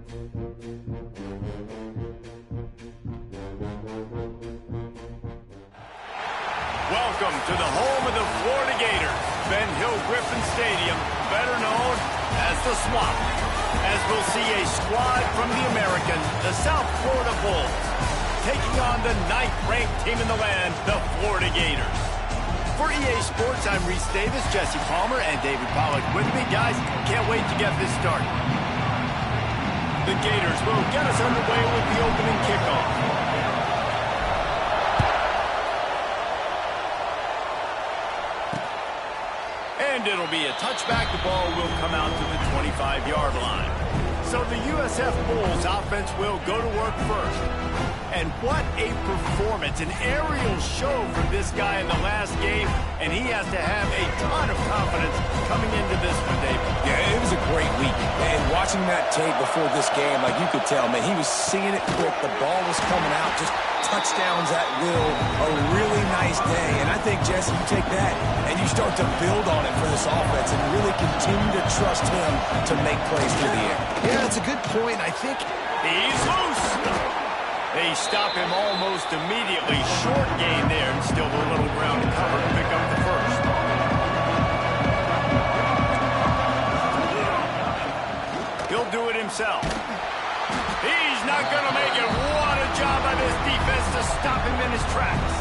Welcome to the home of the Florida Gators, Ben Hill Griffin Stadium, better known as the Swamp, as we'll see a squad from the American, the South Florida Bulls, taking on the 9th-ranked team in the land, the Florida Gators. For EA Sports, I'm Reese Davis, Jesse Palmer, and David Pollack with me. Guys, can't wait to get this started. The Gators will get us underway with the opening kickoff. And it'll be a touchback. The ball will come out to the 25-yard line. So the USF Bulls offense will go to work first. And what a performance, an aerial show from this guy in the last game, and he has to have a ton of confidence coming into this one, David. Yeah, it was a great week. And watching that tape before this game, like you could tell, man, he was seeing it quick. The ball was coming out, just touchdowns at will. A really nice day. And I think, Jesse, you take that and you start to build on it for this offense and really continue to trust him to make plays through the air. Yeah, that's a good point. I think he's loose. They stop him almost immediately. Short gain there, and still a little ground to cover to pick up the first. He'll do it himself. He's not going to make it. What a job by this defense to stop him in his tracks.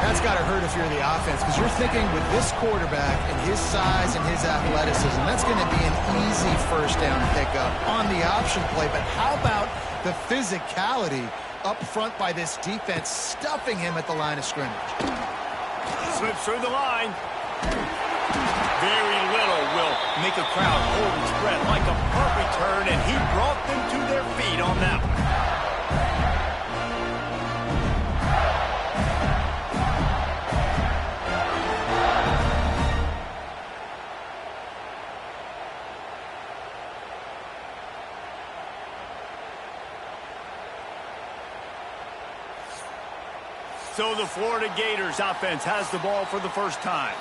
that's got to hurt if you're the offense, because you're thinking with this quarterback and his size and his athleticism, that's going to be an easy first down pickup on the option play. But how about the physicality up front by this defense, stuffing him at the line of scrimmage? Slips through the line. Very little will make a crowd hold its breath, like a punt return, and he brought them to their feet on that one. So the Florida Gators offense has the ball for the first time.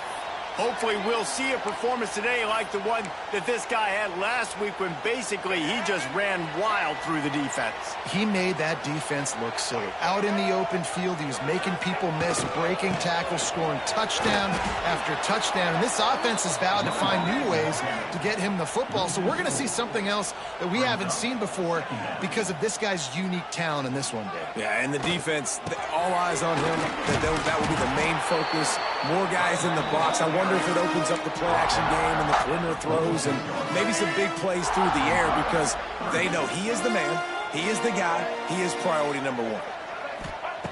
Hopefully we'll see a performance today like the one that this guy had last week when basically he just ran wild through the defense. He made that defense look silly. Out in the open field, he was making people miss, breaking tackles, scoring touchdown after touchdown. And this offense has vowed to find new ways to get him the football. So we're going to see something else that we haven't seen before because of this guy's unique talent in this one, Dave. Yeah, and the defense, all eyes on him. That will be the main focus. More guys in the box. I wonder if it opens up the play-action game and the perimeter throws and maybe some big plays through the air because they know he is the man, he is the guy, he is priority number one.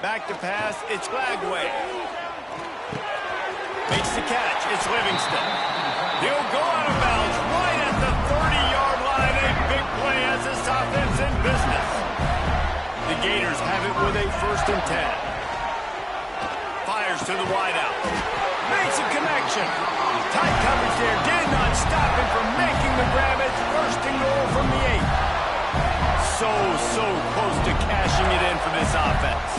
Back to pass, it's Glagway. Makes the catch, it's Livingston. He'll go out of bounds right at the 30-yard line. A big play as this offense in business. The Gators have it with a 1st and 10. Fires to the wideout. Makes a connection. Tight coverage there. Did not stop him from making the grab. It's 1st and goal from the 8. So close to cashing it in for this offense.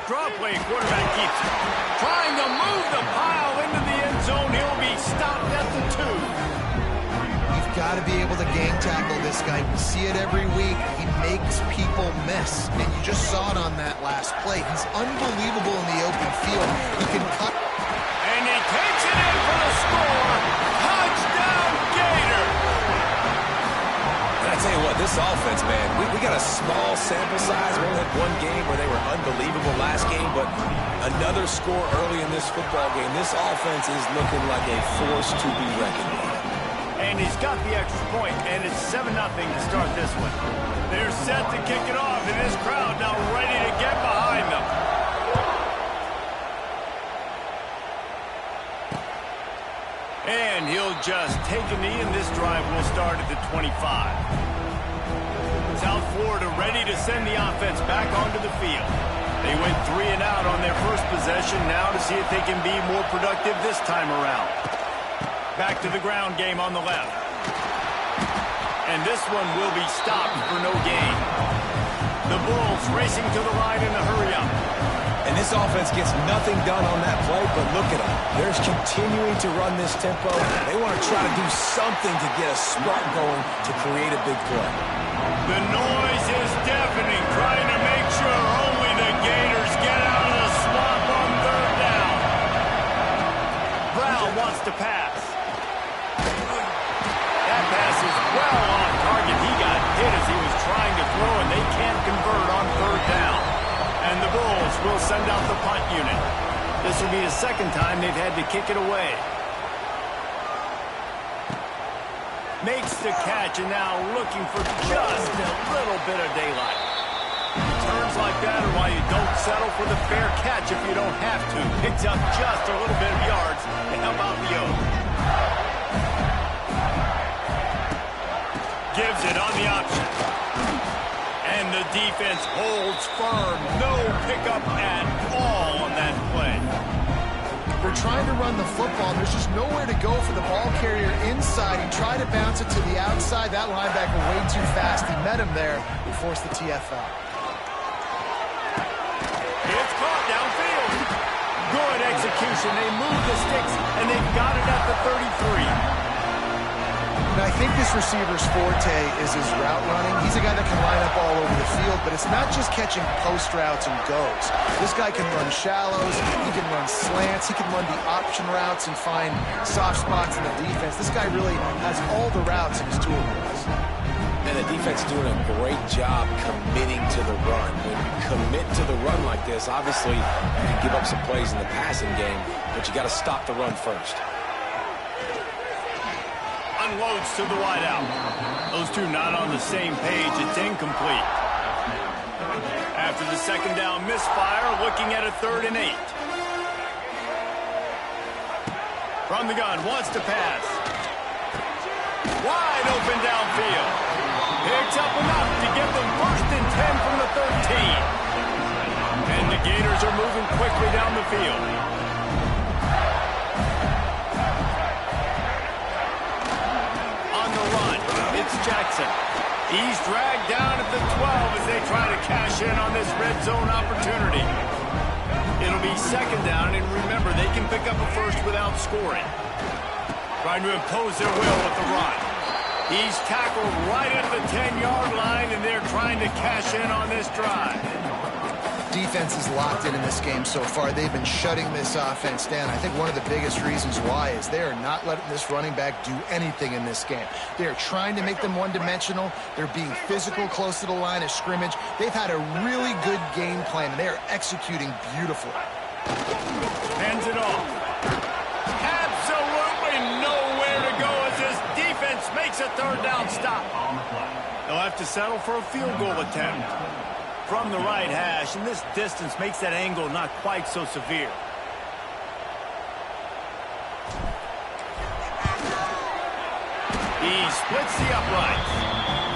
Draw play, quarterback keeps it. Trying to move the pile into the end zone. He'll be stopped at the 2. You've got to be able to gang tackle this guy. We see it every week. He makes people miss. And you just saw it on that last play. He's unbelievable in the open field. He can cut. And he takes it in for the score. Touchdown, Gator. And I tell you what, this offense, man, we got a small sample size. We only had one game where they were unbelievable last game, but another score early in this football game. This offense is looking like a force to be reckoned with. And he's got the extra point, and it's 7-0 to start this one. They're set to kick it off, and this crowd now ready to get behind them. And he'll just take a knee, and this drive will start at the 25. South Florida ready to send the offense back onto the field. They went 3 and out on their first possession, now to see if they can be more productive this time around. Back to the ground game on the left. And this one will be stopped for no gain. The Bulls racing to the line in a hurry-up. And this offense gets nothing done on that play, but look at them. They're continuing to run this tempo. They want to try to do something to get a spark going to create a big play. The noise is deafening, trying to make sure only the Gators get out of the swamp on third down. Brown wants to pass. That pass is well on target. He got hit as he was trying to throw, and they can't convert on third down. And the Bulls will send out the punt unit. This will be the second time they've had to kick it away. Makes the catch, and now looking for just a little bit of daylight. Turns like that are why you don't settle for the fair catch if you don't have to. Picks up just a little bit of yards to help out the O. Gives it on the option. And the defense holds firm. No pickup at all on that play. They're trying to run the football. There's just nowhere to go for the ball carrier inside. He tried to bounce it to the outside. That linebacker way too fast. He met him there. He forced the TFL. It's caught downfield. Good execution. They move the sticks, and they've got it at the 33. And I think this receiver's forte is his route running. He's a guy that can line up all over the field, but it's not just catching post routes and goes. This guy can run shallows, he can run slants, he can run the option routes and find soft spots in the defense. This guy really has all the routes in his toolbox. And the defense is doing a great job committing to the run. When you commit to the run like this, obviously you can give up some plays in the passing game, but you got to stop the run first. Unloads to the wideout. Those two not on the same page. It's incomplete. After the second down misfire, looking at a 3rd and 8. From the gun, wants to pass. Wide open downfield. Picks up enough to get them 1st and 10 from the 13. And the Gators are moving quickly down the field. It's Jackson. He's dragged down at the 12 as they try to cash in on this red zone opportunity. It'll be 2nd down, and remember, they can pick up a first without scoring. Trying to impose their will with the run. He's tackled right at the 10-yard line, and they're trying to cash in on this drive. Defense is locked in this game so far. They've been shutting this offense down. I think one of the biggest reasons why is they are not letting this running back do anything in this game. They are trying to make them one-dimensional. They're being physical close to the line of scrimmage. They've had a really good game plan, and they are executing beautifully. Hands it off. Absolutely nowhere to go as this defense makes a 3rd down stop. They'll have to settle for a field goal attempt from the right hash, and this distance makes that angle not quite so severe. He splits the uprights,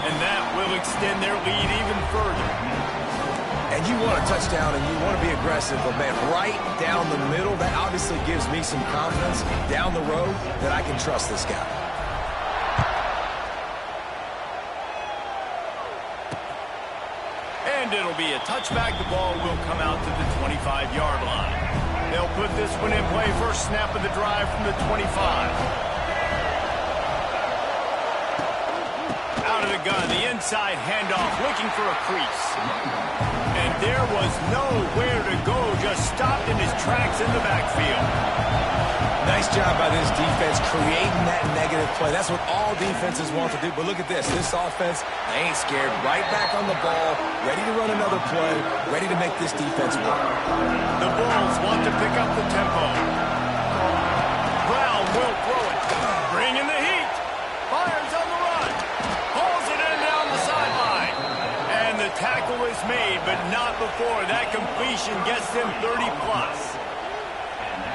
and that will extend their lead even further. And you want a touchdown, and you want to be aggressive, but man, right down the middle, that obviously gives me some confidence down the road that I can trust this guy. And it'll be a touchback. The ball will come out to the 25-yard line. They'll put this one in play. First snap of the drive from the 25. Out of the gun, the inside handoff, looking for a crease. And there was nowhere to go, just stopped in his tracks in the backfield. Nice job by this defense creating that negative play. That's what all defenses want to do. But look at this. This offense, they ain't scared. Right back on the ball, ready to run another play, ready to make this defense work. The Bulls want to pick up the tempo. Brown will throw it. Bring in the heat. Fires on the run. Pulls it in down the sideline. And the tackle is made, but not before that completion gets them 30-plus.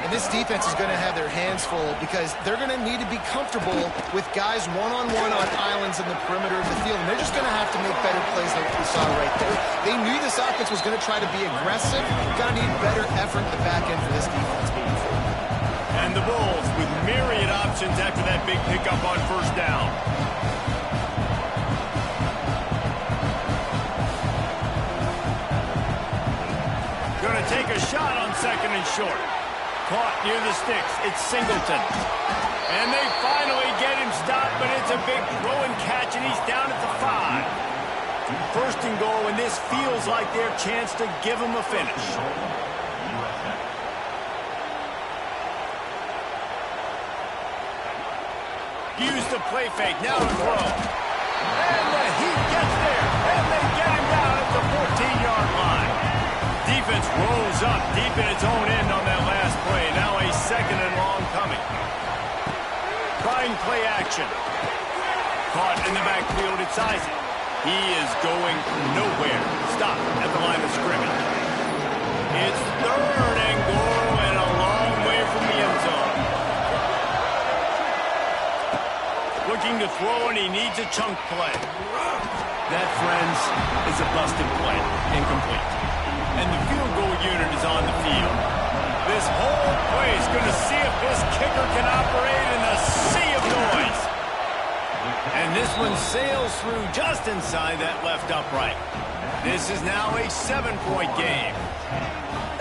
And this defense is going to have their hands full because they're going to need to be comfortable with guys one-on-one on islands in the perimeter of the field. And they're just going to have to make better plays like we saw right there. They knew this offense was going to try to be aggressive. Going to need better effort in the back end for this defense. And the Bulls with myriad options after that big pickup on 1st down. take a shot on 2nd and short. Caught near the sticks. It's Singleton. And they finally get him stopped, but it's a big throw and catch, and he's down at the 5. 1st and goal, and this feels like their chance to give him a finish. Use the play fake, now to throw. And the Heat gets there, and they get him down at the 14-yard line. Defense rolls up deep in its own end on that last play. Now a 2nd and long coming. Trying play action. Caught in the backfield, it's Isaac. He is going nowhere. Stop at the line of scrimmage. It's 3rd and goal and a long way from the end zone. Looking to throw, and he needs a chunk play. That, friends, is a busted play. Incomplete. And the field goal unit is on the field. This whole play is going to see if this kicker can operate in a sea of noise. And this one sails through just inside that left upright. This is now a 7-point game.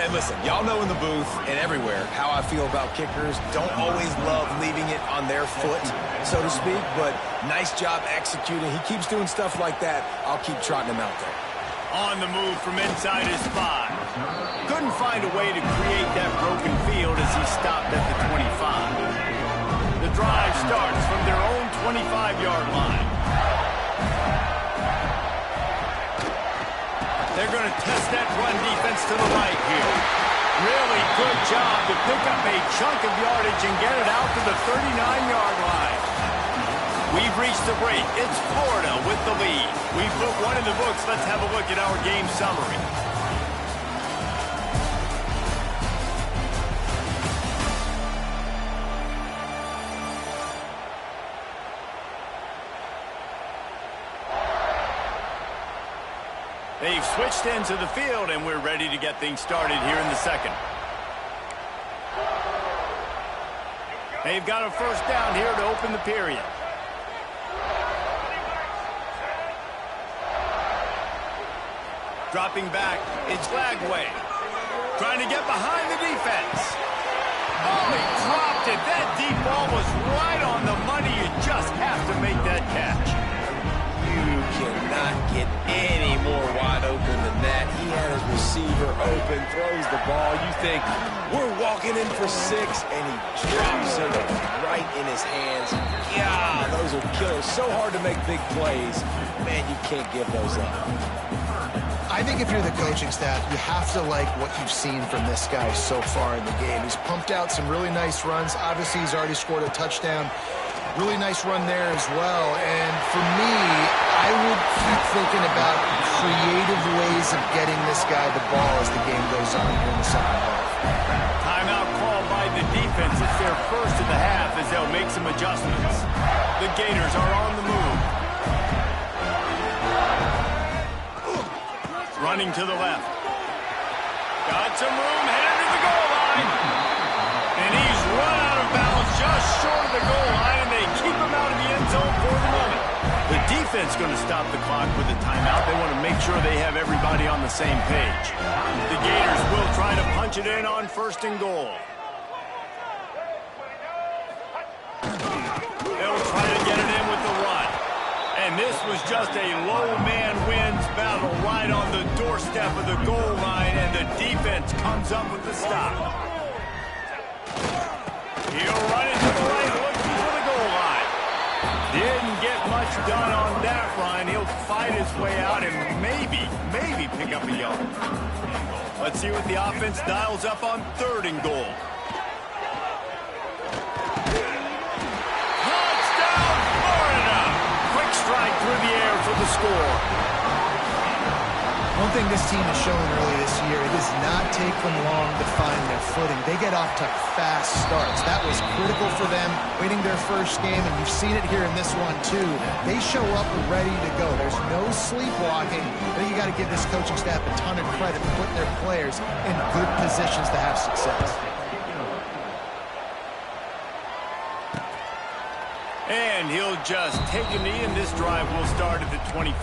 And listen, y'all know in the booth and everywhere how I feel about kickers. Don't always love leaving it on their foot, so to speak, but nice job executing. He keeps doing stuff like that. I'll keep trotting him out there. On the move from inside his 5. Couldn't find a way to create that broken field as he stopped at the 25. The drive starts from their own 25-yard line. They're going to test that run defense to the right here. Really good job to pick up a chunk of yardage and get it out to the 39-yard line. We've reached the break. It's Florida with the lead. We put one in the books. Let's have a look at our game summary. They've switched into the field, and we're ready to get things started here in the 2nd. They've got a 1st down here to open the period. Dropping back, it's Lagway. Trying to get behind the defense. Oh, he dropped it. That deep ball was right on the money. You just have to make that catch. You cannot get any more wide open than that. He had his receiver open, throws the ball. You think, we're walking in for 6, and he drops it right in his hands. Yeah, those are killers. So hard to make big plays. Man, you can't give those up. I think if you're the coaching staff, you have to like what you've seen from this guy so far in the game. He's pumped out some really nice runs. Obviously, he's already scored a touchdown. Really nice run there as well. And for me, I would keep thinking about creative ways of getting this guy the ball as the game goes on here in the 2nd half. Timeout called by the defense. It's their 1st of the half as they'll make some adjustments. The Gators are on the move. Running to the left. Got some room, headed to the goal line. And he's run out of bounds just short of the goal line, and they keep him out of the end zone for the moment. The defense going to stop the clock with a timeout. They want to make sure they have everybody on the same page. The Gators will try to punch it in on 1st and goal. They'll try to get it in with the run. And this was just a low man wins battle right on the doorstep of the goal line, and the defense comes up with the stop. He'll run it to the right, looking for the goal line. Didn't get much done on that run. He'll fight his way out and maybe pick up a yard. Let's see what the offense dials up on 3rd and goal. Strike through the air for the score. One thing this team has shown early this year, it does not take them long to find their footing. They get off to fast starts. That was critical for them winning their 1st game, and you've seen it here in this one too. They show up ready to go. There's no sleepwalking. I think you got to give this coaching staff a ton of credit for putting their players in good positions to have success. And he'll just take a knee, and this drive will start at the 25.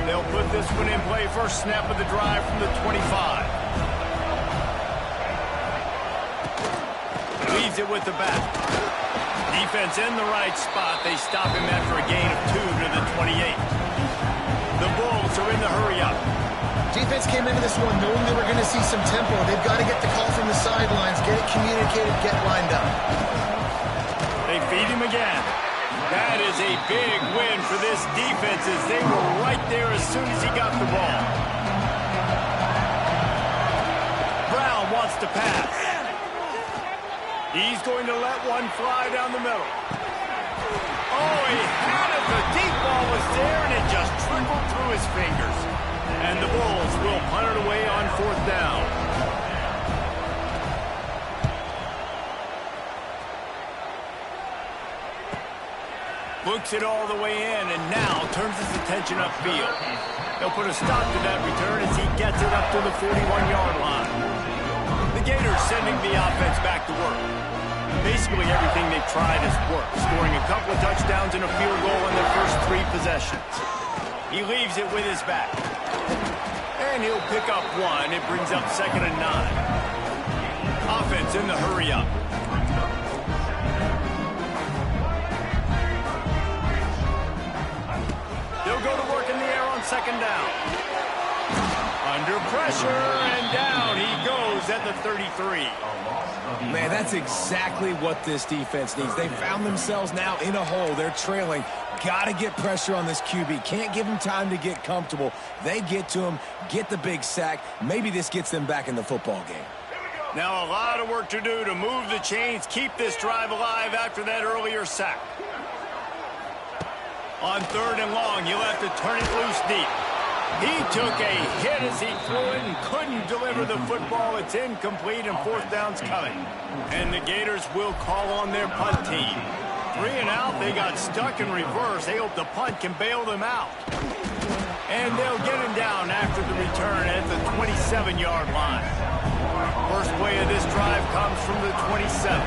They'll put this one in play. 1st snap of the drive from the 25. Leaves it with the back. Defense in the right spot. They stop him after a gain of 2 to the 28. The Bulls are in the hurry-up. Defense came into this one knowing they were going to see some tempo. They've got to get the call from the sidelines, get it communicated, get lined up. They feed him again. That is a big win for this defense as they were right there as soon as he got the ball. Brown wants to pass. He's going to let one fly down the middle. Oh, he had it. The deep ball was there, and it just trickled through his fingers. And the Bulls will punt it away on 4th down. Looks it all the way in, and now turns his attention upfield. He'll put a stop to that return as he gets it up to the 41-yard line. The Gators sending the offense back to work. Basically everything they've tried has worked, scoring a couple of touchdowns and a field goal in their first 3 possessions. He leaves it with his back. And he'll pick up 1. It brings up 2nd and 9. Offense in the hurry-up. They'll go to work in the air on 2nd down. Under pressure, and down he goes at the 33. Man, that's exactly what this defense needs. They found themselves now in a hole. They're trailing. Got to get pressure on this QB. Can't give him time to get comfortable. They get to him, get the big sack. Maybe this gets them back in the football game. Now a lot of work to do to move the chains, keep this drive alive after that earlier sack. On 3rd and long, you'll have to turn it loose deep. He took a hit as he threw it and couldn't deliver the football. It's incomplete, and 4th down's coming. And the Gators will call on their punt team. 3 and out, they got stuck in reverse. They hope the punt can bail them out. And they'll get him down after the return at the 27-yard line. First play of this drive comes from the 27.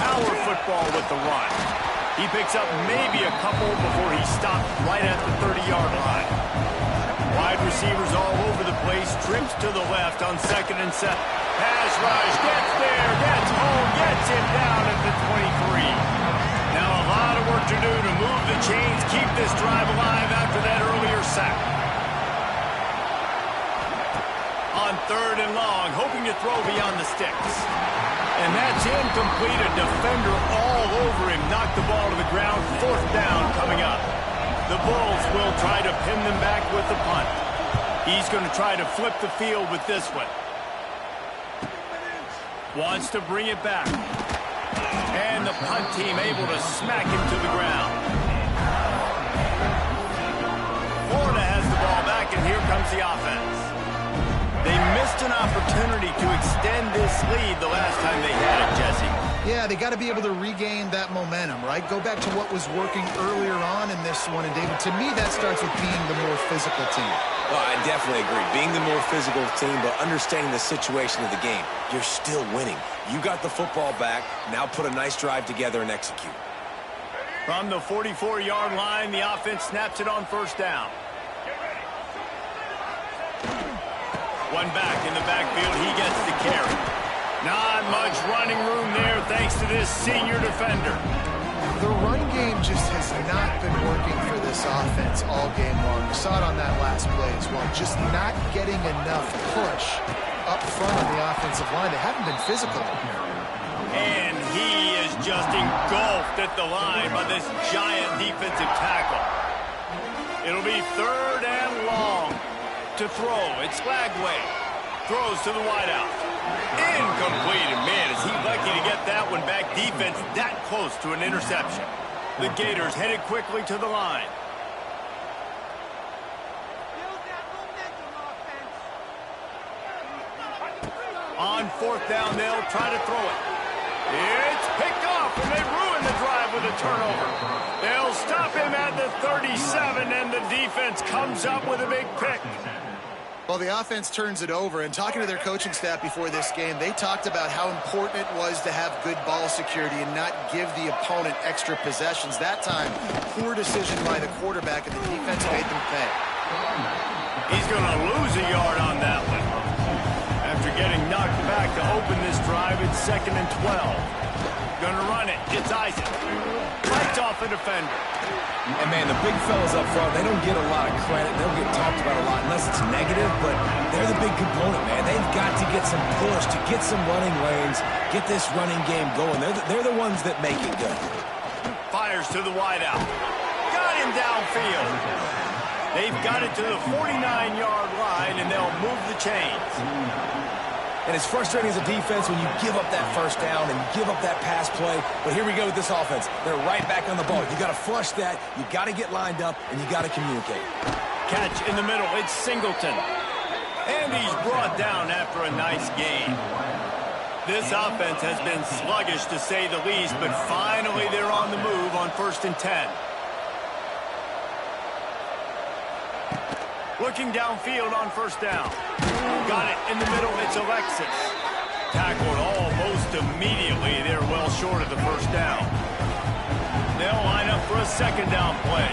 Power football with the run. He picks up maybe a couple before he stopped right at the 30-yard line. Wide receivers all over the place. Trips to the left on 2nd and 7. Pass rush, gets there, gets home, gets him down at the 23. Now a lot of work to do to move the chains, keep this drive alive after that earlier sack. On 3rd and long, hoping to throw beyond the sticks. And that's incomplete. A defender all over him. Knocked the ball to the ground. 4th down coming up. The Bulls will try to pin them back with the punt. He's going to try to flip the field with this one. Wants to bring it back. And the punt team able to smack him to the ground. Florida has the ball back, and here comes the offense. They missed an opportunity to extend this lead the last time they had it, Jesse. Yeah, they got to be able to regain that momentum, right? Go back to what was working earlier on in this one. And, David, to me, that starts with being the more physical team. Well, I definitely agree. Being the more physical team, but understanding the situation of the game. You're still winning. You got the football back. Now put a nice drive together and execute. From the 44-yard line, the offense snaps it on 1st down. One back in the backfield. He gets the carry. Not much running room there thanks to this senior defender. The run game just has not been working for this offense all game long. We saw it on that last play as well. Just not getting enough push up front on the offensive line. They haven't been physical. And he is just engulfed at the line by this giant defensive tackle. It'll be 3rd and long. To throw, it's Lagway. Throws to the wideout. Incomplete, and man, is he lucky to get that one back. Defense that close to an interception. The Gators headed quickly to the line. On 4th down, they'll try to throw it. It's picked off, and they ruin the drive with a turnover. They'll stop him at the 37, and the defense comes up with a big pick. Well, the offense turns it over, and talking to their coaching staff before this game, they talked about how important it was to have good ball security and not give the opponent extra possessions. That time, poor decision by the quarterback, and the defense made them pay. He's going to lose a yard on that one. After getting knocked back to open this drive. It's 2nd and 12. Gonna run it. It's Isaac. Fights off a defender. And, man, the big fellas up front, they don't get a lot of credit. They don't get talked about a lot unless it's negative, but they're the big component, man. They've got to get some push, to get some running lanes, get this running game going. They're the ones that make it good. Fires to the wideout. Got him downfield. They've got it to the 49-yard line, and they'll move the chains. And it's frustrating as a defense when you give up that first down and give up that pass play. But here we go with this offense. They're right back on the ball. You got to flush that. You got to get lined up, and you got to communicate. Catch in the middle. It's Singleton. And he's brought down after a nice gain. This offense has been sluggish to say the least, but finally they're on the move on 1st and 10. Looking downfield on 1st down. Got it in the middle. It's Alexis. Tackled almost immediately. They're well short of the 1st down. They'll line up for a 2nd down play.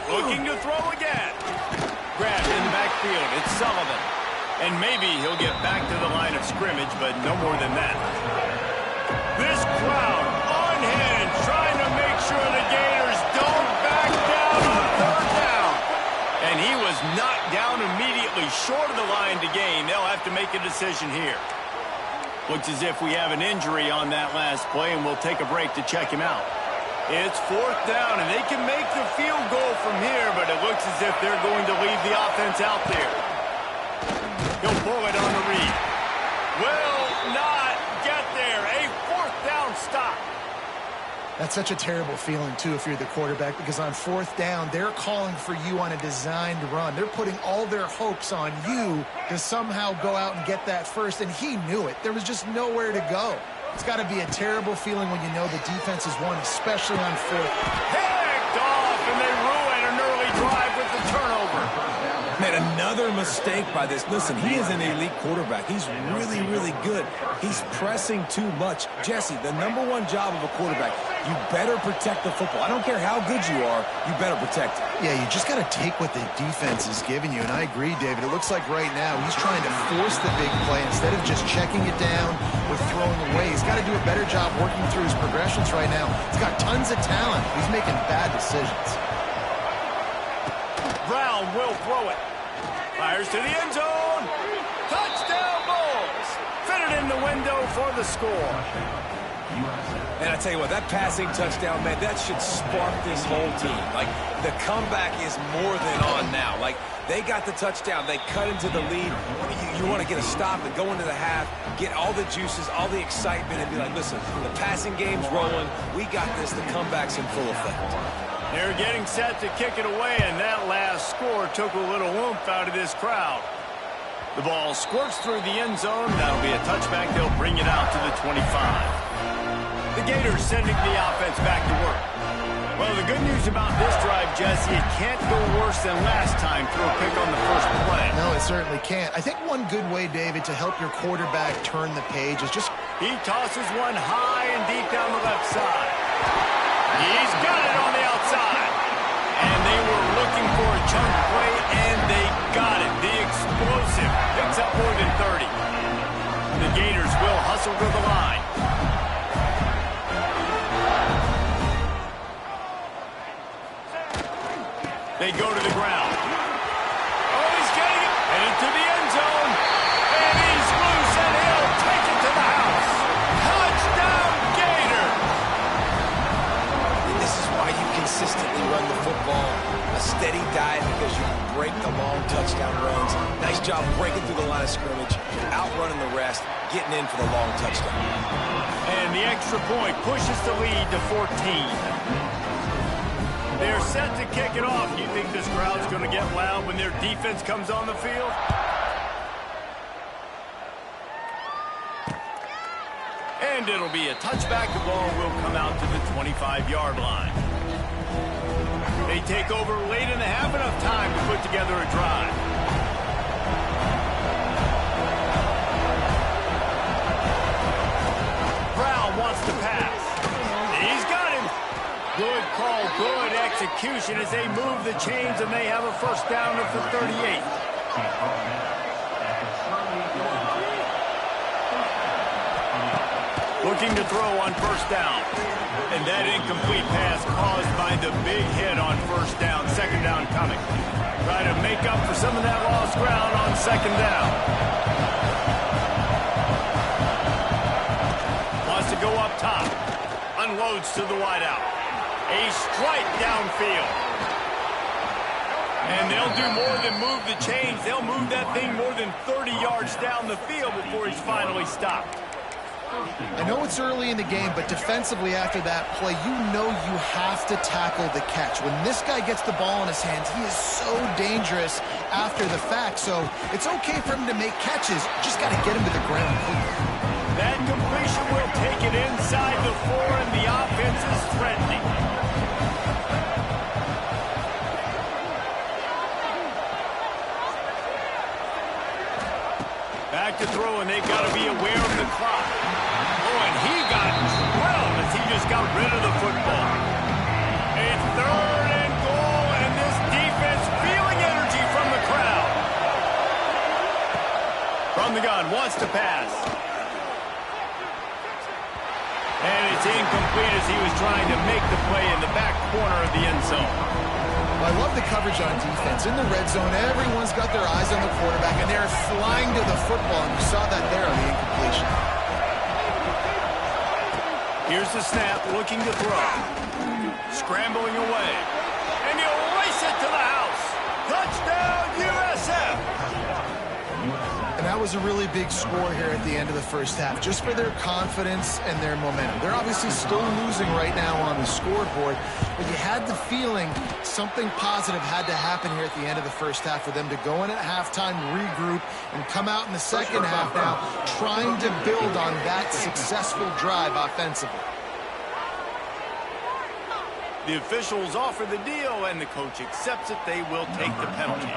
Looking to throw again. Grabbed in the backfield. It's Sullivan. And maybe he'll get back to the line of scrimmage, but no more than that. This crowd unhinged, trying to make sure the Gators don't back down on 3rd down. And he was knocked down immediately short of the line to gain. They'll have to make a decision here. Looks as if we have an injury on that last play, and we'll take a break to check him out. It's 4th down, and they can make the field goal from here, but it looks as if they're going to leave the offense out there. He'll pull it on the read. Will not get there. A 4th down stop. That's such a terrible feeling, too, if you're the quarterback, because on 4th down, they're calling for you on a designed run. They're putting all their hopes on you to somehow go out and get that first, and he knew it. There was just nowhere to go. It's got to be a terrible feeling when you know the defense has won, especially on 4th. Picked off, and they ruin an early drive with the turnover. Man, another mistake by this. Listen, he is an elite quarterback. He's really, really good. He's pressing too much. Jesse, the #1 job of a quarterback, you better protect the football. I don't care how good you are, you better protect it. Yeah, you just got to take what the defense is giving you, and I agree, David. It looks like right now he's trying to force the big play instead of just checking it down or throwing away. He's got to do a better job working through his progressions right now. He's got tons of talent. He's making bad decisions. Brown will throw it. Fires to the end zone. Touchdown, Bulls. Fitted in the window for the score. And I tell you what, that passing touchdown, man, that should spark this whole team. Like, the comeback is more than on now. Like, they got the touchdown. They cut into the lead. You want to get a stop and go into the half, get all the juices, all the excitement, and be like, listen, the passing game's rolling. We got this. The comeback's in full effect. They're getting set to kick it away, and that last score took a little oomph out of this crowd. The ball squirts through the end zone. That'll be a touchback. They'll bring it out to the 25. The Gators sending the offense back to work. Well, the good news about this drive, Jesse, it can't go worse than last time through a pick on the first play. No, it certainly can't. I think one good way, David, to help your quarterback turn the page is just... He tosses one high and deep down the left side. He's got it on the outside. And they were looking for a chunk play, and they got it. The explosive picks up more than 30. The Gators will hustle to the line. They go to the ground. Oh, he's getting it. Headed to the end zone. And he's loose, and he'll take it to the house. Touchdown, Gator. This is why you consistently run the football. A steady diet because you break the long touchdown runs. Nice job breaking through the line of scrimmage, outrunning the rest, getting in for the long touchdown. And the extra point pushes the lead to 14. They're set to kick it off. Do you think this crowd's going to get loud when their defense comes on the field? And it'll be a touchback. The ball will come out to the 25-yard line. They take over late in the half, enough time to put together a drive. Brown wants to pass. He's got him. Good call, good execution as they move the chains, and they have a first down at the 38. Looking to throw on first down. And that incomplete pass caused by the big hit on first down. Second down coming. Try to make up for some of that lost ground on second down. Wants to go up top. Unloads to the wideout. A strike downfield. And they'll do more than move the chains. They'll move that thing more than 30 yards down the field before he's finally stopped. I know it's early in the game, but defensively after that play, you know you have to tackle the catch. When this guy gets the ball in his hands, he is so dangerous after the fact. So it's okay for him to make catches. Just got to get him to the ground quickly. That completion will take it inside the 4, and the offense is threatening. Back to throw, and they've got to be aware of the clock. Oh, and he got drilled as he just got rid of the football. It's 3rd and goal, and this defense feeling energy from the crowd. From the gun, wants to pass. And it's incomplete as he was trying to make the play in the back corner of the end zone. I love the coverage on defense. In the red zone, everyone's got their eyes on the quarterback, and they're flying to the football, and you saw that there on the incompletion. Here's the snap, looking to throw. Scrambling away. And he'll race it to the house. Touchdown, USF! And that was a really big score here at the end of the first half, just for their confidence and their momentum. They're obviously still losing right now on the scoreboard, but you had the feeling something positive had to happen here at the end of the first half for them to go in at halftime, regroup, and come out in the second half now trying to build on that successful drive offensively. The officials offer the deal, and the coach accepts it. They will take the penalty.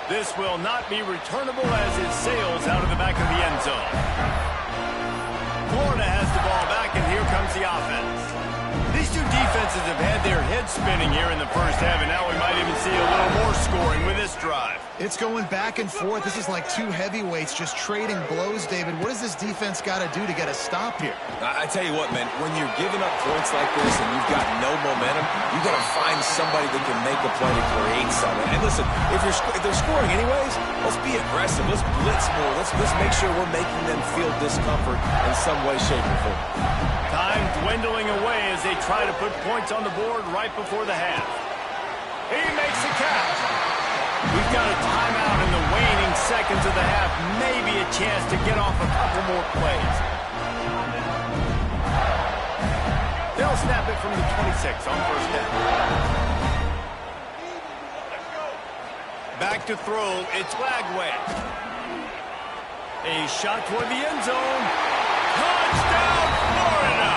This will not be returnable as it sails out of the back of the end zone. Florida has the ball back, and here comes the offense. These two defenses have had their heads spinning here in the first half, and now we might even see a little more scoring with this drive. It's going back and forth. This is like two heavyweights just trading blows, David. What does this defense got to do to get a stop here? I tell you what, man, when you're giving up points like this and you've got no momentum, you've got to find somebody that can make a play to create something. And listen, if they're scoring anyways, let's be aggressive. Let's blitz more. Let's make sure we're making them feel discomfort in some way, shape, or form. Time dwindling away as they try to put points on the board right before the half. He makes the catch. We've got a timeout in the waning seconds of the half. Maybe a chance to get off a couple more plays. They'll snap it from the 26 on first down. Back to throw. It's Lagway. A shot toward the end zone. Touchdown, Florida!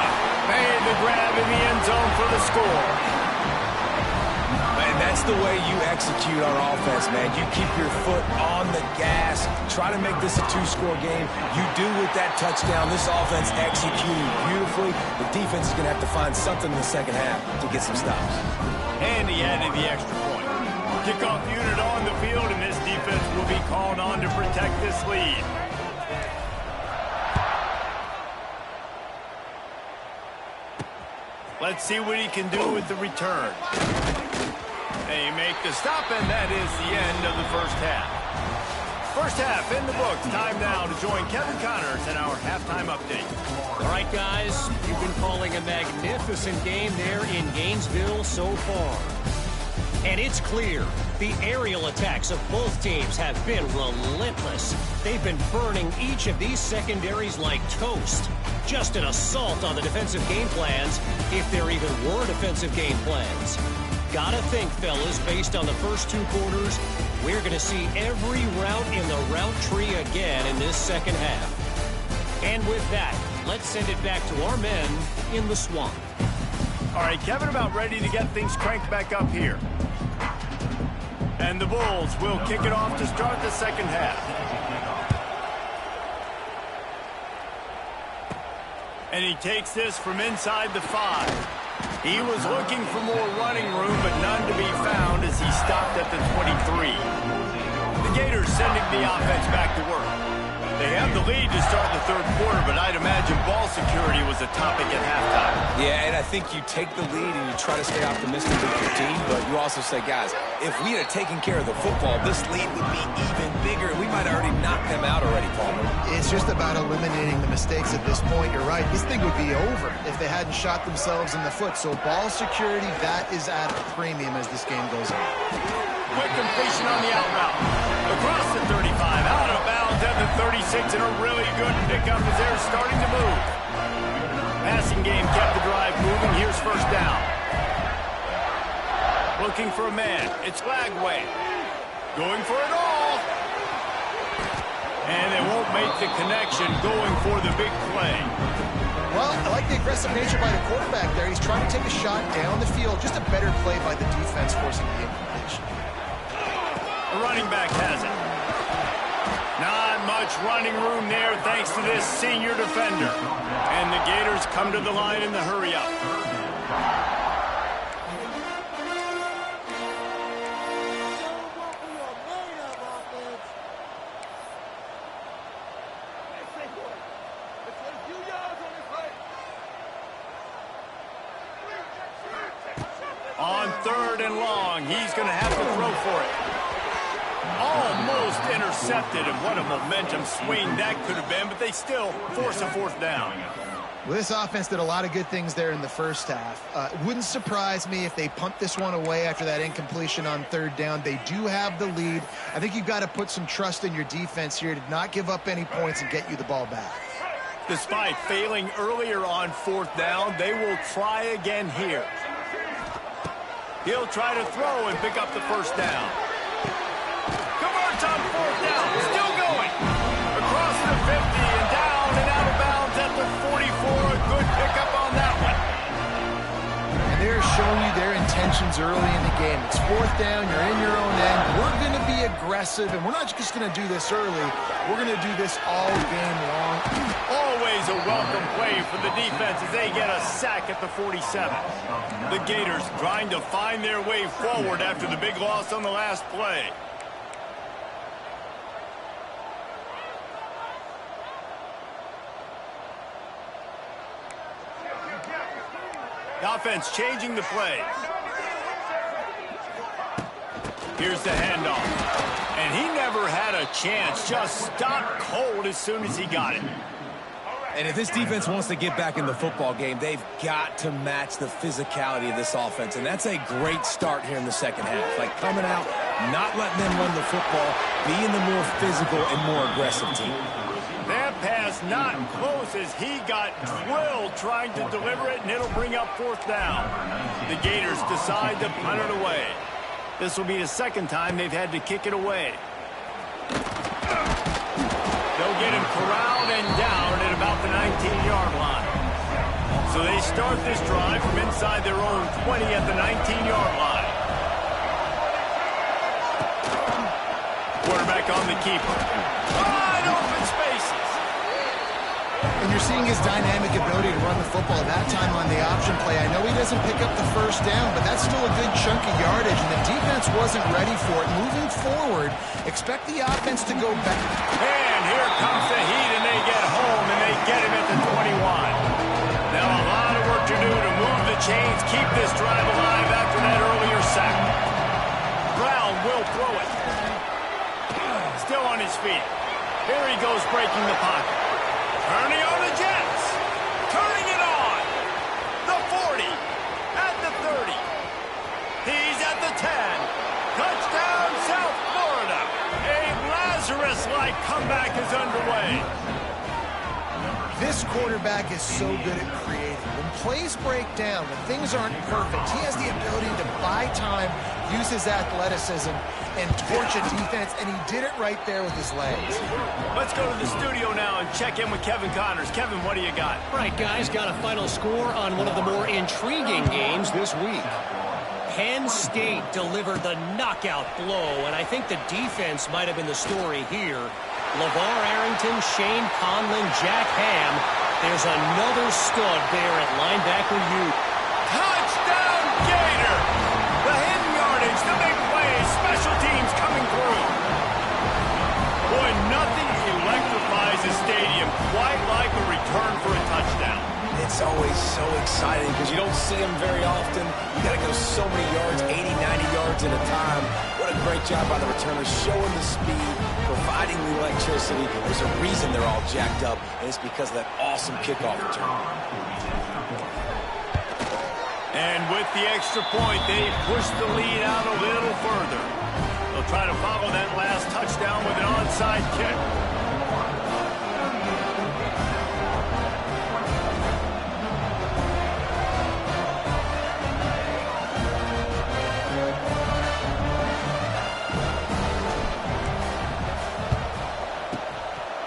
Made the grab in the end zone for the score. And that's the way you execute on offense, man. You keep your foot on the gas. Try to make this a two-score game. You do with that touchdown. This offense executing beautifully. The defense is going to have to find something in the second half to get some stops. And he added the extra point. Kickoff unit on the field, and this defense will be called on to protect this lead. Let's see what he can do with the return. They make the stop, and that is the end of the first half. First half in the books. Time now to join Kevin Connors in our halftime update. All right, guys, you've been calling a magnificent game there in Gainesville so far. And it's clear the aerial attacks of both teams have been relentless. They've been burning each of these secondaries like toast. Just an assault on the defensive game plans, if there even were defensive game plans. Gotta think, fellas, based on the first two quarters, we're going to see every route in the route tree again in this second half. And with that, let's send it back to our men in the swamp. All right, Kevin, about ready to get things cranked back up here. And the Bulls will kick it off to start the second half. And he takes this from inside the 5. He was looking for more running room, but none to be found as he stopped at the 23. The Gators sending the offense back to work. They have the lead to start the third quarter, but I'd imagine ball security was a topic at halftime. Yeah, and I think you take the lead and you try to stay optimistic with your team, but you also say, guys, if we had taken care of the football, this lead would be even bigger. We might have already knocked them out already, Palmer. It's just about eliminating the mistakes at this point. You're right. This thing would be over if they hadn't shot themselves in the foot. So ball security, that is at a premium as this game goes on. Quick completion on the out route. Across the 35, out of bounds at the 36, and a really good pickup as they're starting to move. Passing game kept the drive moving. Here's first down. Looking for a man. It's Lagway. Going for it all. And they won't make the connection going for the big play. Well, I like the aggressive nature by the quarterback there. He's trying to take a shot down the field. Just a better play by the defense forcing the incompletion. The running back has it. Not much running room there thanks to this senior defender. And the Gators come to the line in the hurry-up. On third and long, he's going to have to throw for it. Almost intercepted, and what a momentum swing that could have been, but they still force a fourth down. Well, this offense did a lot of good things there in the first half. It wouldn't surprise me if they punt this one away after that incompletion on third down. They do have the lead. I think you've got to put some trust in your defense here to not give up any points and get you the ball back. Despite failing earlier on fourth down, they will try again here. He'll try to throw and pick up the first down. Converts on fourth down, still going. Across the 50 and down and out of bounds at the 44. A good pickup on that one. And they're showing you their intentions early in the game. It's fourth down, you're in your own end. We're going to be aggressive, and we're not just going to do this early. We're going to do this all game long. Always a welcome play for the defense as they get a sack at the 47. The Gators trying to find their way forward after the big loss on the last play. The offense changing the play. Here's the handoff. And he never had a chance. Just stopped cold as soon as he got it. And if this defense wants to get back in the football game, they've got to match the physicality of this offense. And that's a great start here in the second half. Like coming out, not letting them run the football, being the more physical and more aggressive team. That pass not close as he got drilled trying to deliver it, and it'll bring up fourth down. The Gators decide to punt it away. This will be the second time they've had to kick it away. They'll get him corralled and down at about the 19-yard line. So they start this drive from inside their own 20 at the 19-yard line. Quarterback on the keeper. Wide open spaces. And you're seeing his dynamic ability to run the football that time on the option play. I know he doesn't pick up the first down, but that's still a good chunk of yardage, and the defense wasn't ready for it. Moving forward, expect the offense to go back. And here comes the heat, and they get home, and they get him at the 21. Now a lot of work to do to move the chains, keep this drive alive after that earlier sack. Brown will throw it. Still on his feet. Here he goes breaking the pocket. Turning on the Jets. Turning it on. The 40. At the 30. He's at the 10. Touchdown, South Florida. A Lazarus-like comeback is underway. This quarterback is so good at creating. When plays break down, when things aren't perfect, he has the ability to buy time, use his athleticism, and torch a defense, and he did it right there with his legs. Let's go to the studio now and check in with Kevin Connors. Kevin, what do you got? Right, guys, got a final score on one of the more intriguing games this week. Penn State delivered the knockout blow, and I think the defense might have been the story here. LeVar Arrington, Shane Conlon, Jack Ham. There's another stud there at linebacker U. Touchdown! at a time. What a great job by the returners, showing the speed, providing the electricity. There's a reason they're all jacked up, and it's because of that awesome kickoff return. And with the extra point, they push the lead out a little further. They'll try to follow that last touchdown with an onside kick.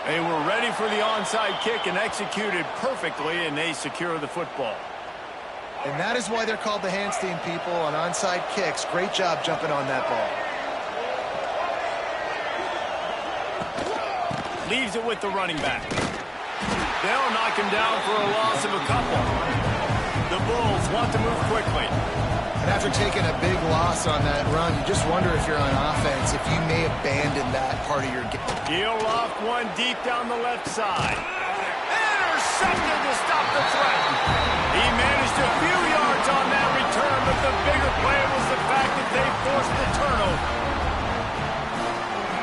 They were ready for the onside kick and executed perfectly, and they secure the football. And that is why they're called the Handstein people on onside kicks. Great job jumping on that ball. Leaves it with the running back. They'll knock him down for a loss of a couple. The Bulls want to move quickly. And after taking a big loss on that run, you just wonder if you're on offense, if you may abandon that part of your game. He'll loft one deep down the left side. Intercepted to stop the threat. He managed a few yards on that return, but the bigger play was the fact that they forced the turnover.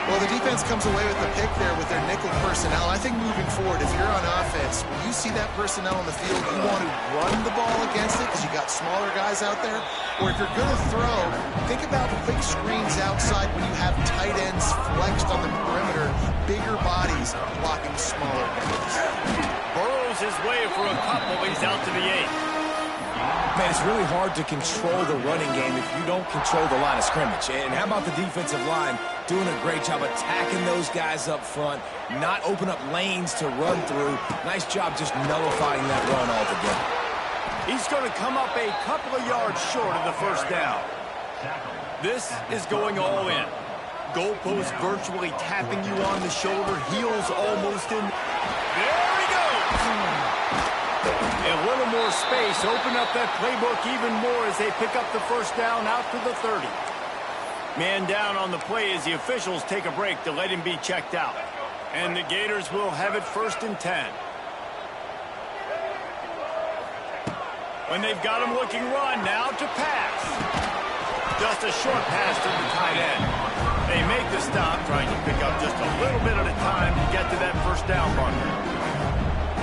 Well, the defense comes away with the pick there with their nickel personnel. I think moving forward, if you're on offense, when you see that personnel on the field, you want to run the ball against it because you got smaller guys out there. Or if you're going to throw, think about quick screens outside when you have tight ends flexed on the perimeter, bigger bodies blocking smaller guys. Burrows his way for a couple. He's out to the 8. Man, it's really hard to control the running game if you don't control the line of scrimmage. And how about the defensive line doing a great job attacking those guys up front, not open up lanes to run through. Nice job just nullifying that run altogether. He's going to come up a couple of yards short of the first down. This is going all in. Goalpost virtually tapping you on the shoulder, heels almost in. There he goes! A little more space, open up that playbook even more as they pick up the first down out to the 30. Man down on the play as the officials take a break to let him be checked out. And the Gators will have it 1st and 10. When they've got him looking run, now to pass. Just a short pass to the tight end. They make the stop, trying to pick up just a little bit at a time to get to that first down marker.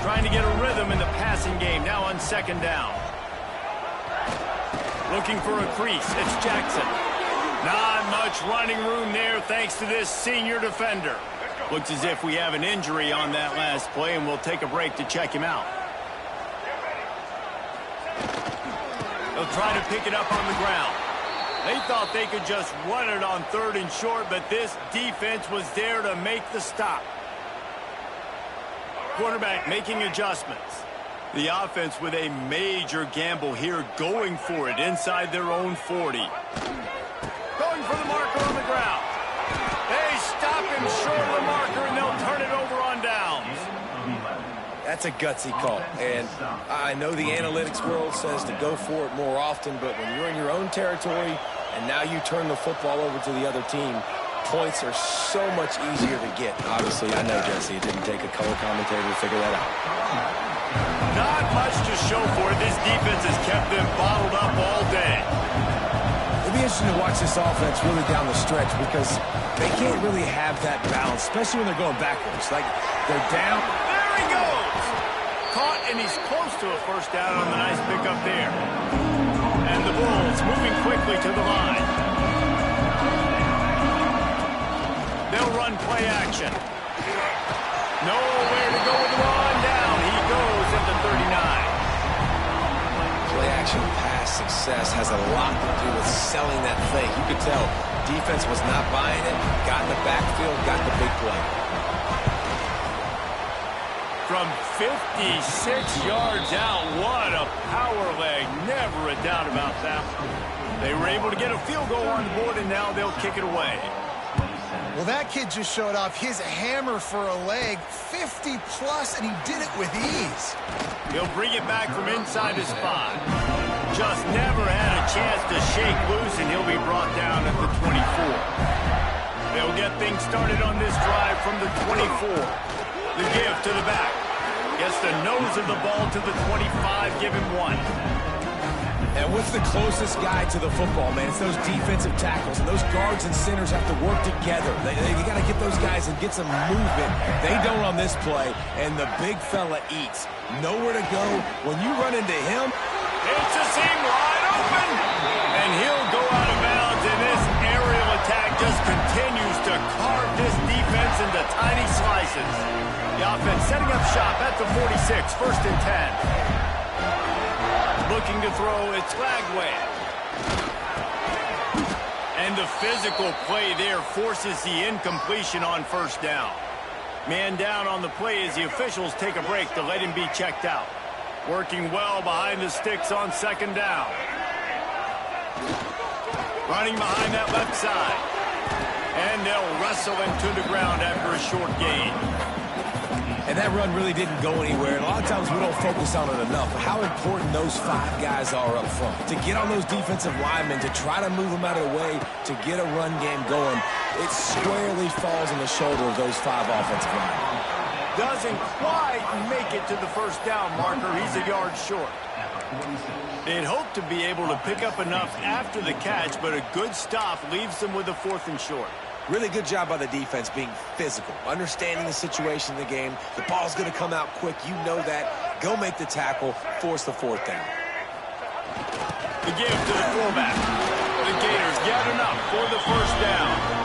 Trying to get a rhythm in the passing game, now on 2nd down. Looking for a crease, it's Jackson. Not much running room there thanks to this senior defender. Looks as if we have an injury on that last play, and we'll take a break to check him out. They'll try to pick it up on the ground. They thought they could just run it on 3rd and short, but this defense was there to make the stop. Quarterback making adjustments. The offense with a major gamble here, going for it inside their own 40. Going for the marker on the ground. They stop him short of the marker, and they'll turn it over on downs. That's a gutsy call. And I know the analytics world says to go for it more often, but when you're in your own territory and now you turn the football over to the other team, points are so much easier to get. Obviously, I know, Jesse, it didn't take a color commentator to figure that out. Not much to show for it. This defense has kept them bottled up all day. It'll be interesting to watch this offense really down the stretch because they can't really have that balance, especially when they're going backwards. Like, they're down. There he goes! Caught, and he's close to a first down on the nice pickup there. And the Bulls moving quickly to the line. They'll run play action. Nowhere to go with the run down. He goes at the 39. Play action pass success has a lot to do with selling that thing. You could tell defense was not buying it. Got in the backfield, got the big play. From 56 yards out, what a power leg. Never a doubt about that. They were able to get a field goal on the board, and now they'll kick it away. Well, that kid just showed off his hammer for a leg, 50-plus, and he did it with ease. He'll bring it back from inside his spot. Just never had a chance to shake loose, and he'll be brought down at the 24. They'll get things started on this drive from the 24. The give to the back. Gets the nose of the ball to the 25, give him 1. And what's the closest guy to the football, man? It's those defensive tackles. And those guards and centers have to work together. They got to get those guys and get some movement. They don't on this play, and the big fella eats. Nowhere to go. When you run into him, it's a seam wide open. And he'll go out of bounds, and this aerial attack just continues to carve this defense into tiny slices. The offense setting up shop at the 46, 1st and 10. Looking to throw, it's Flagway. And the physical play there forces the incompletion on 1st down. Man down on the play as the officials take a break to let him be checked out. Working well behind the sticks on 2nd down. Running behind that left side. And they'll wrestle him to the ground after a short gain. And that run really didn't go anywhere. And a lot of times we don't focus on it enough. How important those 5 guys are up front. To get on those defensive linemen, to try to move them out of the way, to get a run game going, it squarely falls on the shoulder of those 5 offensive linemen. Doesn't quite make it to the 1st down marker. He's a yard short. They'd hope to be able to pick up enough after the catch, but a good stop leaves them with a 4th and short. Really good job by the defense being physical, understanding the situation in the game. The ball's going to come out quick. You know that. Go make the tackle, force the 4th down. The give to the fullback. The Gators get enough for the 1st down.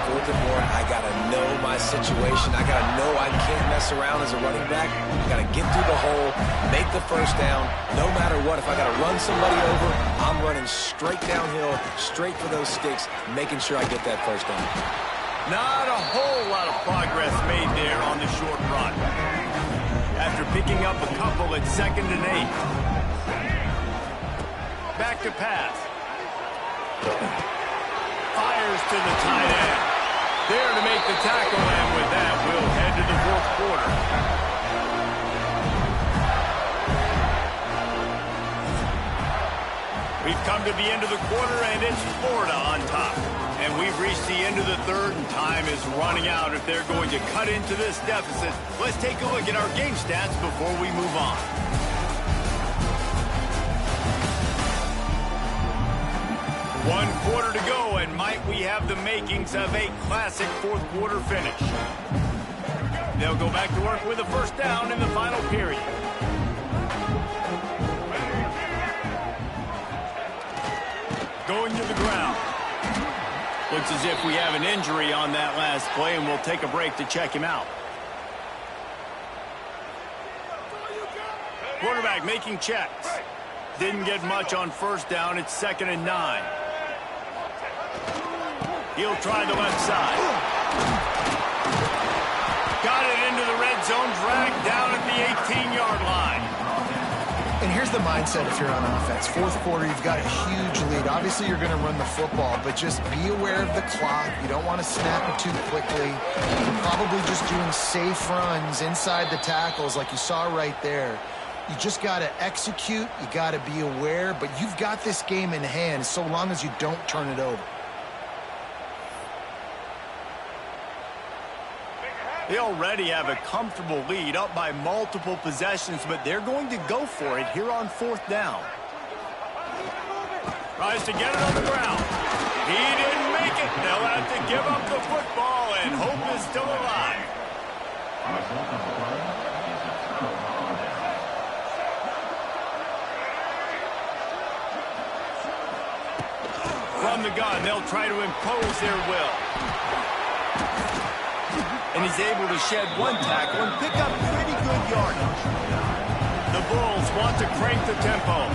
4th and 1, I got to know my situation. I got to know I can't mess around as a running back. I got to get through the hole, make the 1st down. No matter what, if I got to run somebody over, I'm running straight downhill, straight for those sticks, making sure I get that 1st down. Not a whole lot of progress made there on the short run. After picking up a couple at 2nd and 8. Back to pass. Fires to the tight end. There to make the tackle, and with that, we'll head to the 4th quarter. We've come to the end of the quarter, and it's Florida on top. And we've reached the end of the 3rd, and time is running out if they're going to cut into this deficit. Let's take a look at our game stats before we move on. 1 quarter to go, and might we have the makings of a classic 4th quarter finish. They'll go back to work with a 1st down in the final period. Going to the ground. Looks as if we have an injury on that last play, and we'll take a break to check him out. Quarterback making checks. Didn't get much on 1st down. It's 2nd and 9. He'll try the left side. Got it into the red zone, dragged down at the 18-yard line. And here's the mindset if you're on offense. 4th quarter, you've got a huge lead. Obviously, you're going to run the football, but just be aware of the clock. You don't want to snap it too quickly. You're probably just doing safe runs inside the tackles like you saw right there. You just got to execute. You got to be aware, but you've got this game in hand so long as you don't turn it over. They already have a comfortable lead, up by multiple possessions, but they're going to go for it here on 4th down. Tries to get it on the ground. He didn't make it. They'll have to give up the football, and hope is still alive. From the gun, they'll try to impose their will. And he's able to shed 1 tackle and pick up pretty good yardage. The Bulls want to crank the tempo.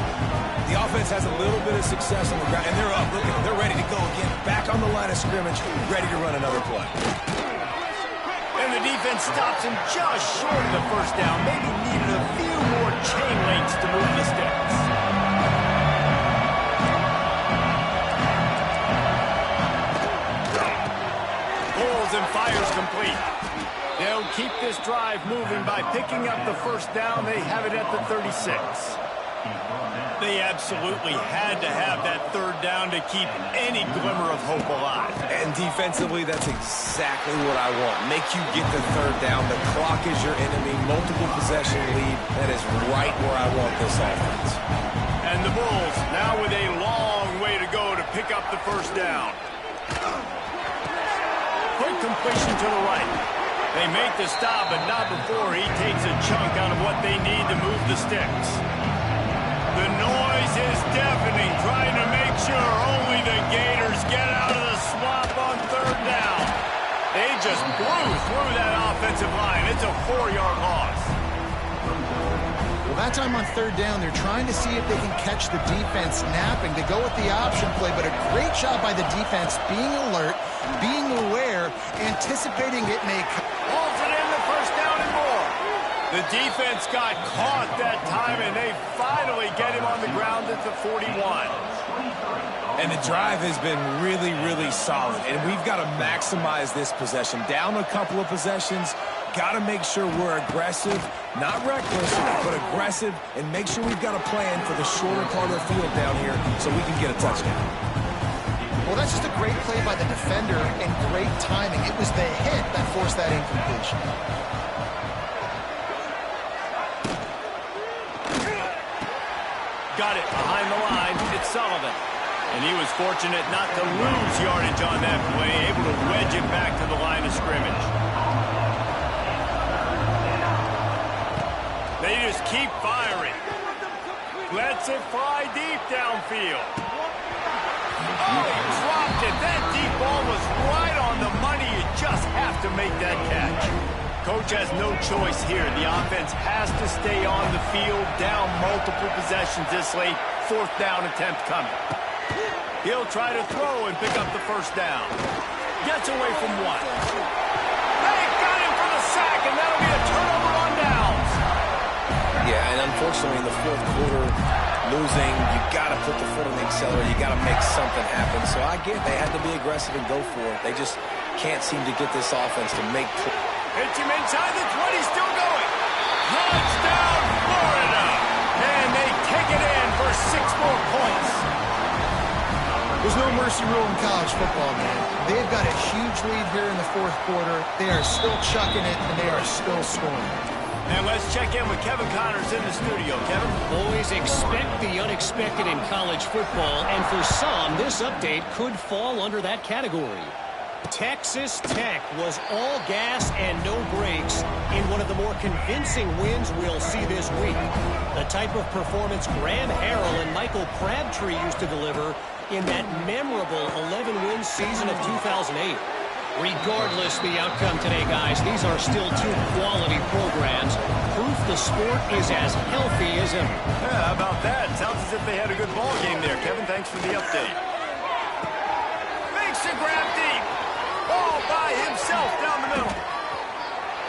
The offense has a little bit of success on the ground, and they're up. Look at them. They're ready to go again. Back on the line of scrimmage, ready to run another play. And the defense stops him just short of the 1st down. Maybe needed a few more chain links to move the sticks. And fires complete. They'll keep this drive moving by picking up the 1st down. They have it at the 36. They absolutely had to have that 3rd down to keep any glimmer of hope alive. And defensively, that's exactly what I want. Make you get the 3rd down. The clock is your enemy. Multiple possession lead. That is right where I want this offense. And the Bulls now with a long way to go to pick up the first down. Quick completion to the right. They make the stop, but not before he takes a chunk out of what they need to move the sticks. The noise is deafening, trying to make sure only the Gators get out of the swamp on third down. They just blew through that offensive line. It's a 4-yard loss. Well, that time on third down, they're trying to see if they can catch the defense napping. They go with the option play, but a great job by the defense being alert, being aware, anticipating it may come. Holds it in, the first down and more. The defense got caught that time, and they finally get him on the ground at the 41. And the drive has been really, really solid. And we've got to maximize this possession. Down a couple of possessions. Got to make sure we're aggressive, not reckless, but aggressive, and make sure we've got a plan for the shorter part of the field down here so we can get a touchdown. Well, that's just a great play by the defender and great timing. It was the hit that forced that incompletion. Got it behind the line. It's Sullivan. And he was fortunate not to lose yardage on that play, able to wedge it back to the line of scrimmage. They just keep firing. Lets it fly deep downfield. Oh, he dropped it. That deep ball was right on the money. You just have to make that catch. Coach has no choice here. The offense has to stay on the field, down multiple possessions this late. Fourth down attempt coming. He'll try to throw and pick up the first down. Gets away from one. They got him for the sack, and that'll be a turnover on downs. Yeah, and unfortunately in the fourth quarter, losing, you got to put the foot on the accelerator. You got to make something happen. So I get they had to be aggressive and go for it. They just can't seem to get this offense to make plays. Hits him inside the 20, still going. Touchdown, Florida. And they take it in for 6 more points. There's no mercy rule in college football, man. They've got a huge lead here in the fourth quarter. They are still chucking it, and they are still scoring. And let's check in with Kevin Connors in the studio. Kevin? Boys, expect the unexpected in college football, and for some, this update could fall under that category. Texas Tech was all gas and no brakes in one of the more convincing wins we'll see this week. The type of performance Graham Harrell and Michael Crabtree used to deliver in that memorable 11-win season of 2008. Regardless the outcome today, guys, these are still 2 quality programs. Proof the sport is as healthy as ever. Yeah, how about that? Sounds as if they had a good ball game there. Kevin, thanks for the update. Makes a grab deep. Ball by himself down the middle.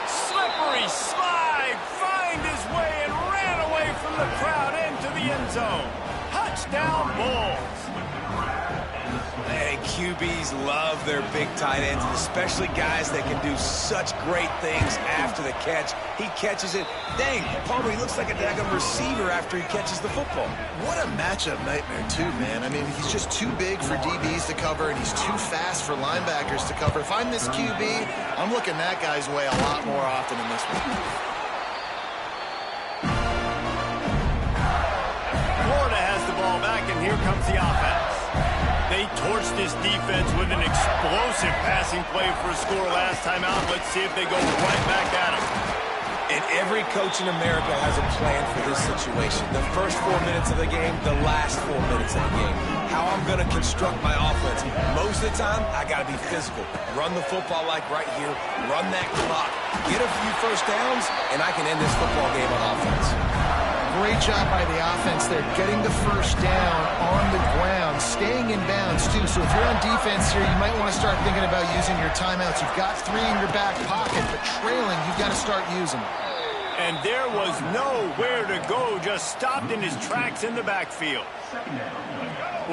Slippery slide. Find his way and ran away from the crowd into the end zone. Touchdown, Bulls. And QBs love their big tight ends, especially guys that can do such great things after the catch. He catches it. Dang, Palmer, he looks like a daggone receiver after he catches the football. What a matchup nightmare, too, man. I mean, he's just too big for DBs to cover, and he's too fast for linebackers to cover. If I'm this QB, I'm looking that guy's way a lot more often than this one. Florida has the ball back, and here comes the offense. They torched this defense with an explosive passing play for a score last time out. Let's see if they go right back at him. And every coach in America has a plan for this situation. The first 4 minutes of the game, the last 4 minutes of the game. How I'm going to construct my offense. Most of the time, I got to be physical. Run the football like right here. Run that clock. Get a few first downs, and I can end this football game on offense. Great job by the offense there, getting the first down on the ground, staying in bounds, too. So if you're on defense here, you might want to start thinking about using your timeouts. You've got 3 in your back pocket, but trailing, you've got to start using them. And there was nowhere to go, just stopped in his tracks in the backfield.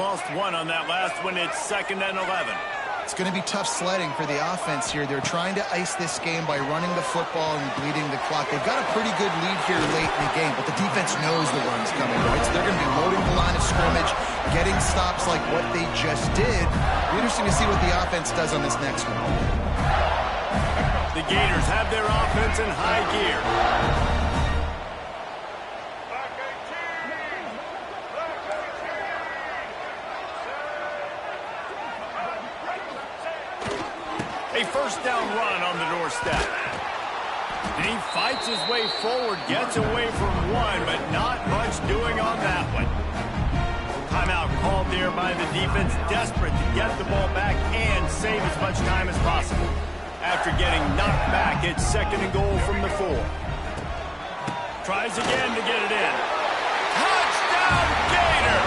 Lost 1 on that last one. It's 2nd and 11. It's going to be tough sledding for the offense here. They're trying to ice this game by running the football and bleeding the clock. They've got a pretty good lead here late in the game, but the defense knows the run's coming, right? So they're going to be loading the line of scrimmage, getting stops like what they just did. Be interesting to see what the offense does on this next one. The Gators have their offense in high gear. A first down run on the doorstep. And he fights his way forward, gets away from one, but not much doing on that one. Timeout called there by the defense, desperate to get the ball back and save as much time as possible. After getting knocked back, it's 2nd and goal from the 4. Tries again to get it in. Touchdown, Gator!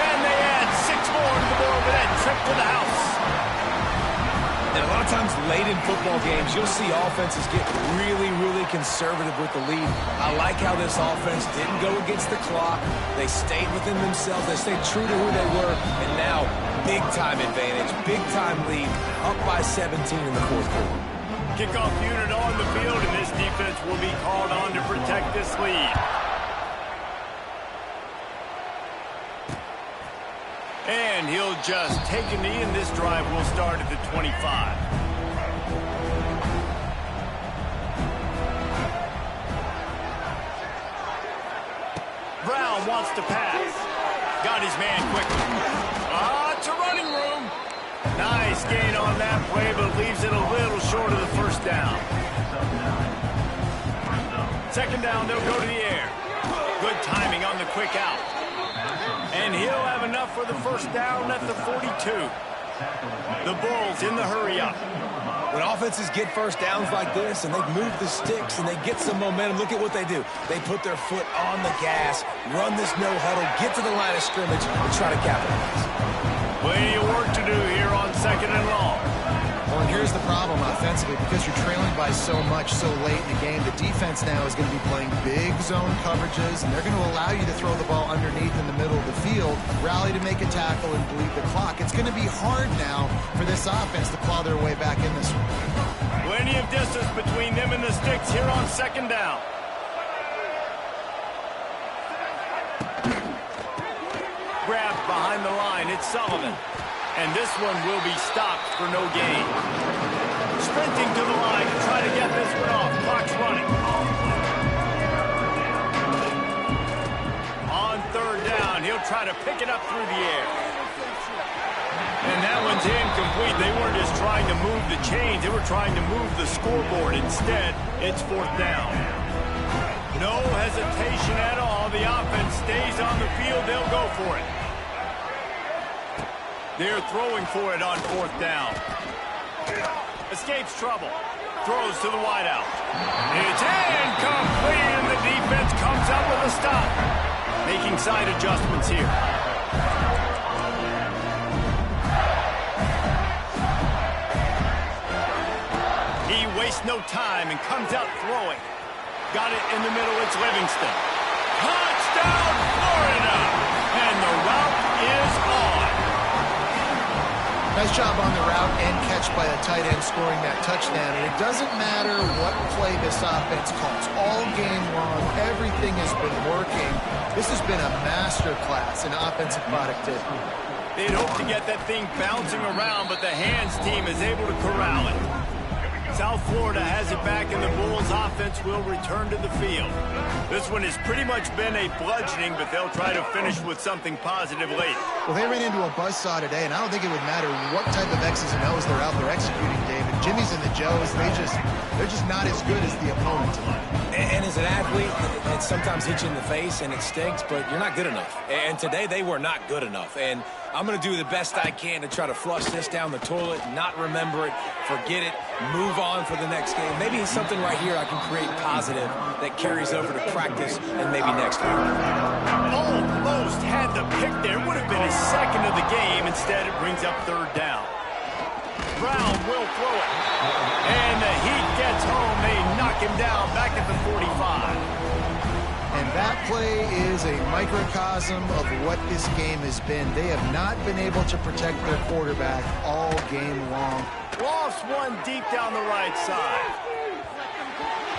And they add 6 more to the board with that trip to the house. And a lot of times late in football games, you'll see offenses get really, really conservative with the lead. I like how this offense didn't go against the clock. They stayed within themselves. They stayed true to who they were. And now, big-time advantage, big-time lead, up by 17 in the 4th quarter. Kickoff unit on the field, and this defense will be called on to protect this lead. And he'll just take a knee, and this drive will start at the 25. Brown wants to pass. Got his man quickly. It's a running room. Nice gain on that play, but leaves it a little short of the first down. 2nd down, they'll go to the air. Good timing on the quick out. And he'll have enough for the first down at the 42. The Bulls in the hurry up. When offenses get first downs like this and they move the sticks and they get some momentum, look at what they do. They put their foot on the gas, run this no huddle, get to the line of scrimmage, and try to capitalize. Plenty of work to do here on 2nd and long. Well, and here's the problem offensively. Because you're trailing by so much so late in the game, the defense now is going to be playing big zone coverages, and they're going to allow you to throw the ball underneath in the middle of the field, rally to make a tackle, and bleed the clock. It's going to be hard now for this offense to claw their way back in this one. Plenty of distance between them and the sticks here on 2nd down. Grabbed behind the line, it's Sullivan. And this one will be stopped for no gain. Sprinting to the line to try to get this one off. Clock's running. On 3rd down, he'll try to pick it up through the air. And that one's incomplete. They weren't just trying to move the chains. They were trying to move the scoreboard. Instead, it's 4th down. No hesitation at all. The offense stays on the field. They'll go for it. They're throwing for it on 4th down. Escapes trouble. Throws to the wideout. It's incomplete, and the defense comes up with a stop. Making side adjustments here. He wastes no time and comes out throwing. Got it in the middle. It's Livingston. Touchdown, Florida! And the route is on. Nice job on the route and catch by the tight end scoring that touchdown. And it doesn't matter what play this offense calls. All game long, everything has been working. This has been a masterclass in offensive productivity. They'd hope to get that thing bouncing around, but the hands team is able to corral it. South Florida has it back, and the Bulls offense will return to the field. This one has pretty much been a bludgeoning, but they'll try to finish with something positive late. Well, they ran into a buzzsaw today, and I don't think it would matter what type of X's and O's they're out there executing, David. Jimmy's and the Joes, they're just not as good as the opponent tonight. And as an athlete, it sometimes hits you in the face and it stinks, but you're not good enough. And today they were not good enough. And I'm going to do the best I can to try to flush this down the toilet, not remember it, forget it, move on for the next game. Maybe it's something right here I can create positive that carries over to practice and maybe next week. Almost had the pick there. Would have been his 2nd of the game. Instead, it brings up 3rd down. Brown will throw it. And the Heat gets home. They knock him down back at the 45. And that play is a microcosm of what this game has been. They have not been able to protect their quarterback all game long. Lost one deep down the right side.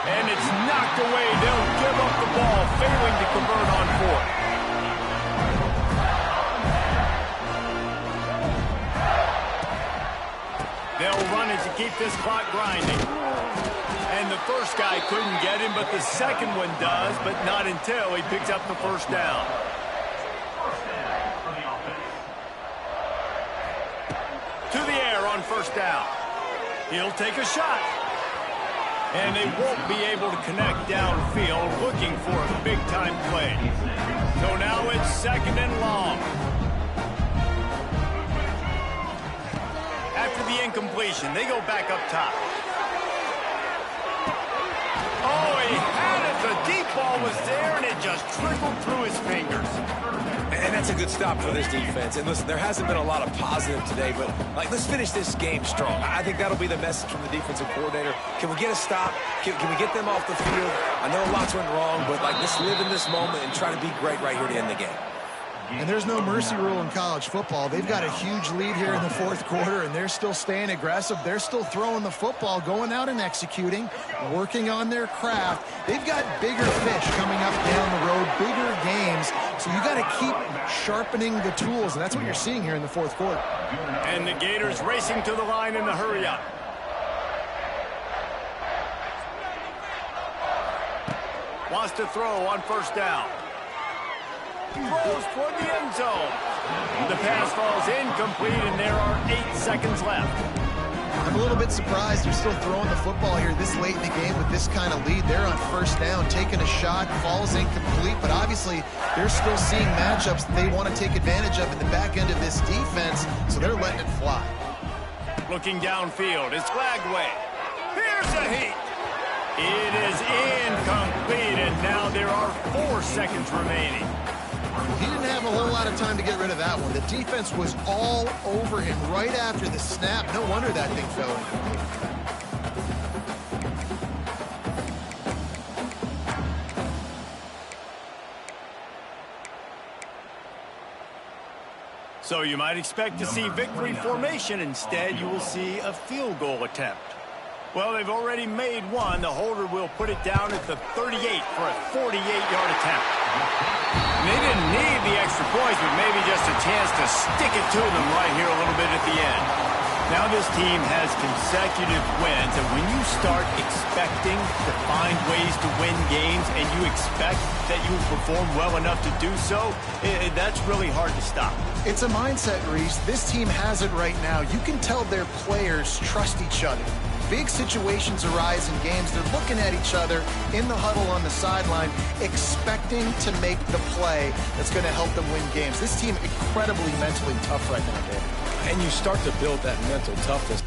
And it's knocked away. They'll give up the ball, failing to convert on 4th. They'll run it to keep this clock grinding. And the first guy couldn't get him, but the second one does, but not until he picks up the first down. To the air on 1st down. He'll take a shot. And they won't be able to connect downfield, looking for a big-time play. So now it's second and long. After the incompletion, they go back up top. Oh, he had it. The deep ball was there, and it just trickled through his fingers. And that's a good stop for this defense. And listen, there hasn't been a lot of positive today, but let's finish this game strong. I think that'll be the message from the defensive coordinator. Can we get a stop? Can we get them off the field? I know lots went wrong, but let's live in this moment and try to be great right here to end the game. And there's no mercy rule in college football. They've got a huge lead here in the fourth quarter, and they're still staying aggressive. They're still throwing the football, going out and executing, working on their craft. They've got bigger fish coming up down the road, bigger games. So you got to keep sharpening the tools, and that's what you're seeing here in the fourth quarter. And the Gators racing to the line in the hurry-up. Wants to throw on first down. Throws toward the end zone. The pass falls incomplete, and there are 8 seconds left. I'm a little bit surprised they're still throwing the football here this late in the game with this kind of lead. They're on first down, taking a shot, falls incomplete, but obviously they're still seeing matchups that they want to take advantage of in the back end of this defense, so they're letting it fly. Looking downfield, it's Glagway. Here's a heat. It is incomplete, and now there are 4 seconds remaining. He didn't have a whole lot of time to get rid of that one. The defense was all over him right after the snap. No wonder that thing fell incomplete. So you might expect to see victory formation. Instead, you will see a field goal attempt. Well, they've already made one. The holder will put it down at the 38 for a 48-yard attempt. They didn't need the extra points, but maybe just a chance to stick it to them right here a little bit at the end. Now this team has consecutive wins, and when you start expecting to find ways to win games and you expect that you will perform well enough to do so, that's really hard to stop. It's a mindset, Reese. This team has it right now. You can tell their players trust each other. Big situations arise in games. They're looking at each other in the huddle on the sideline, expecting to make the play that's going to help them win games. This team incredibly mentally tough right now, David. And you start to build that mental toughness